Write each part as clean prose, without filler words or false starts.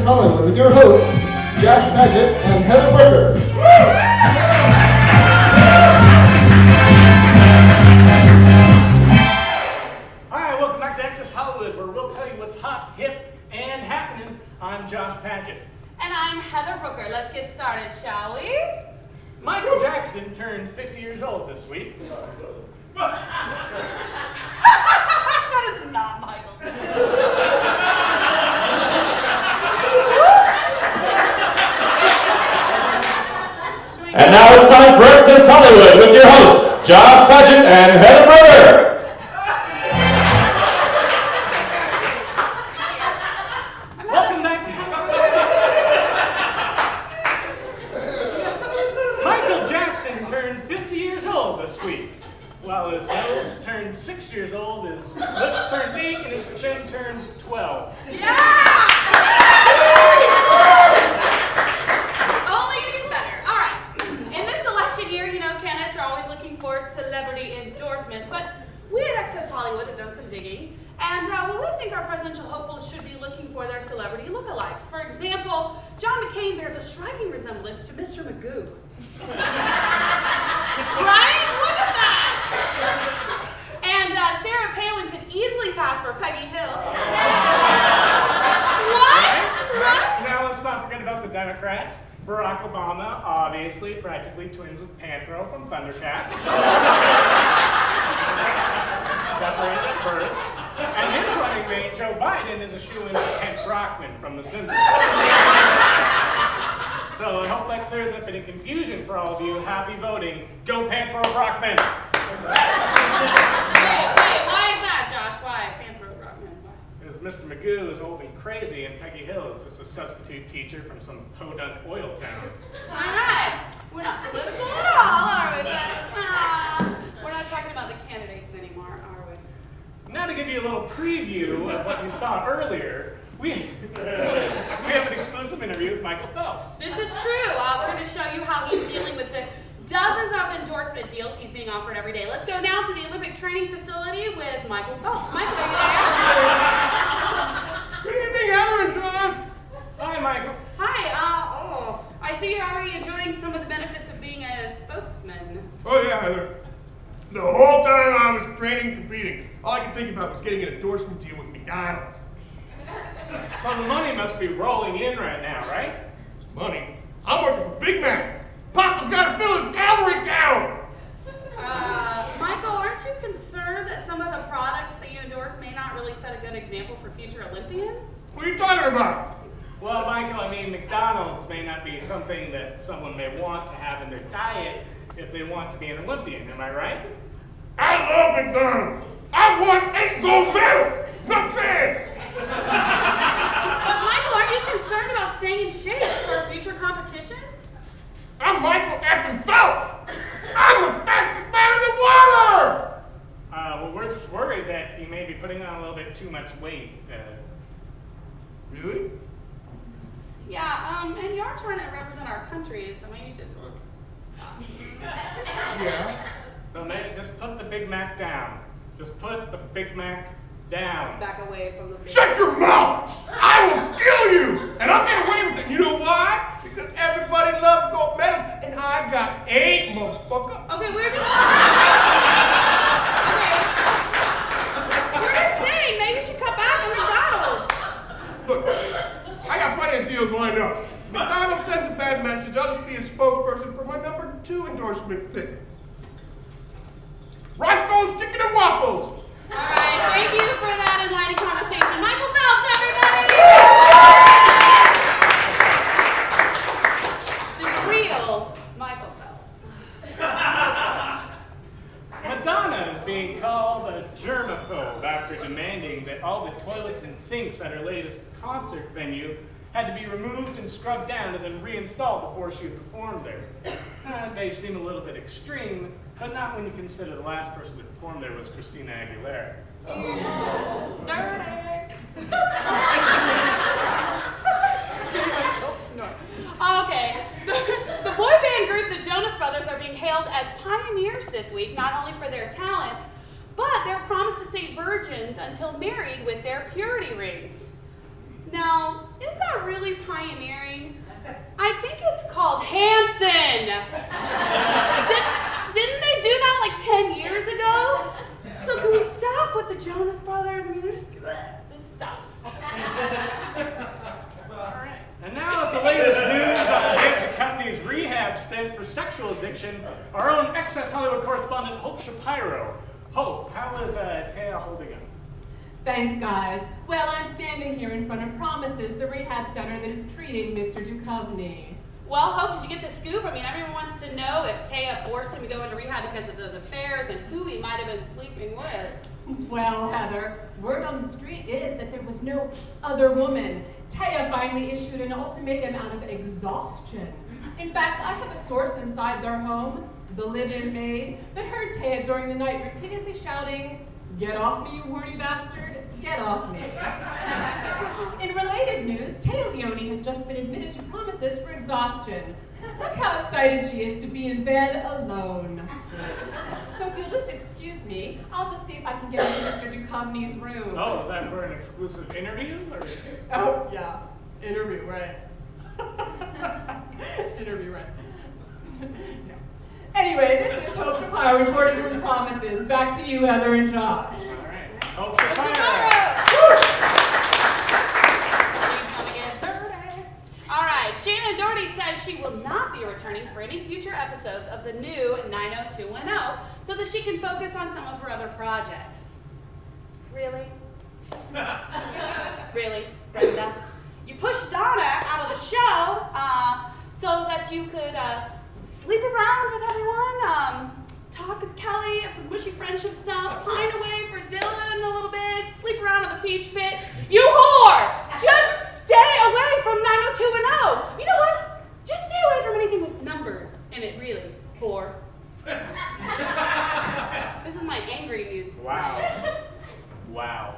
Access Hollywood with your hosts, Josh Paget and Heather Brooker. Hi, welcome back to Access Hollywood, where we'll tell you what's hot, hip, and happening. I'm Josh Paget. And I'm Heather Brooker. Let's get started, shall we? Michael Jackson turned 50 years old this week. That is not Michael. And now it's time for Access Hollywood with your hosts, Josh Paget and Heather Brooker. Welcome back to Michael Jackson turned 50 years old this week. While his nose turned 6 years old, his lips turned 8, and his chin turns 12. Yeah! Only getting better. All right. In this election year, candidates are always looking for celebrity endorsements, but we at Access Hollywood have done some digging, and we think our presidential hopefuls should be looking for their celebrity lookalikes. For example, John McCain bears a striking resemblance to Mr. Magoo. Right? Look at that! And Sarah Palin could easily pass for Peggy Hill. What? Right? Now let's not forget about the Democrats. Barack Obama, obviously, practically twins with Panthro from Thundercats. Separated at birth. And his running mate, Joe Biden, is a shoo-in for Kent Brockman from The Simpsons. So I hope that clears up any confusion for all of you. Happy voting. Go Panthro Brockman! Wait, why is that, Josh? Why? Panthro Brockman? Why? Because Mr. Magoo is old and crazy, and Peggy Hill is just a substitute teacher from some podunk oil town. All right. We're not political at all, are we? We're not talking about the candidates anymore, are we? Now to give you a little preview of what you saw earlier, we have an exclusive interview with Michael Phelps. This is true. We're going to show you how he's dealing with the dozens of endorsement deals he's being offered every day. Let's go now to the Olympic training facility with Michael Phelps. Michael, are you there? Good evening, Heather and Josh. Hi, Michael. Hi. I see you're already enjoying some of the benefits of being a spokesman. Oh yeah, Heather. The whole time I was training and competing, all I could think about was getting an endorsement deal with McDonald's. So the money must be rolling in right now, right? Money? I'm working for Big Macs. Papa's got to fill his calorie count. Michael, aren't you concerned that some of the products that you endorse may not really set a good example for future Olympians? What are you talking about? Well, Michael, I mean, McDonald's may not be something that someone may want to have in their diet if they want to be an Olympian, am I right? I love McDonald's. I won 8 gold medals. Not fair. But Michael, aren't you concerned about staying in shape for future competitions? I'm Michael effing Phelps. I'm the fastest man in the water. Well, we're just worried that you may be putting on a little bit too much weight. Really? Yeah, and you are trying to represent our country, so maybe you should stop. Yeah. So maybe just put the Big Mac down. Just put the Big Mac down. Back away from the big... Shut your mouth! I will kill you! And I'll get away with it. You know why? Because everybody loves gold medals, and I got 8, motherfucker. Okay, we're just saying, maybe you should cut back on McDonald's. Look, I got plenty of deals lined up. McDonald's sends a bad message. I'll just be a spokesperson for my number 2 endorsement pick. Roscoe's Chicken and Waffles. All right, thank you for that enlightening conversation. Michael Phelps, everybody! The real Michael Phelps. Madonna is being called a germaphobe after demanding that all the toilets and sinks at her latest concert venue had to be removed and scrubbed down and then reinstalled before she would perform there. It may seem a little bit extreme, but not when you consider the last person to perform there was Christina Aguilera. Dirty. Okay, the boy band group the Jonas Brothers are being hailed as pioneers this week, not only for their talents, but their promise to stay virgins until married with their purity rings. Now, is that really pioneering? I think it's called Hanson. Didn't they do that like 10 years ago? So can we stop with the Jonas Brothers? I mean, they're just stop. Alright. And now with the latest news on the company's rehab stint for sexual addiction, our own Access Hollywood correspondent Hope Shapiro. Hope, how is Taya holding up? Thanks, guys. Well, I'm standing here in front of Promises, the rehab center that is treating Mr. Duchovny. Well, Hope, did you get the scoop? I mean, everyone wants to know if Taya forced him to go into rehab because of those affairs and who he might have been sleeping with. Well, Heather, word on the street is that there was no other woman. Taya finally issued an ultimatum out of exhaustion. In fact, I have a source inside their home, the live-in maid, that heard Taya during the night repeatedly shouting, "Get off me, you horny bastard! Get off me!" In related news, Taya Leone has just been admitted to Promises for exhaustion. Look how excited she is to be in bed alone. So if you'll just excuse me, I'll just see if I can get into Mr. Duchovny's room. Oh, is that for an exclusive interview? Or? Oh, yeah. Interview, right. Interview, right. Yeah. Anyway, this is Hope Shapiro reporting from Promises. Back to you, Heather and Josh. Alright. Hope Shapiro. All right, Shannon Doherty says she will not be returning for any future episodes of the new 90210 so that she can focus on some of her other projects. Really? Really, Brenda? You pushed Donna out of the show so that you could sleep around with everyone, talk with Kelly, have some mushy friendship stuff, pine away for Dylan a little bit, sleep around in the peach pit. You whore! Just stay away from 90210. You know what? Just stay away from anything with numbers in it, really, whore. This is my angry news. Wow. Wow.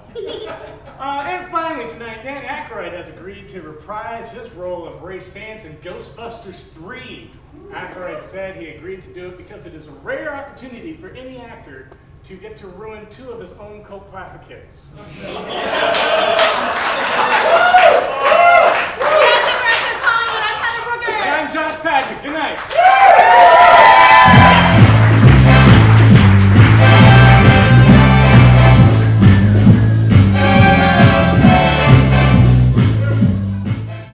And finally tonight, Dan Aykroyd has agreed to reprise his role of Ray Stantz in Ghostbusters 3. Aykroyd said he agreed to do it because it is a rare opportunity for any actor to get to ruin two of his own cult classic hits.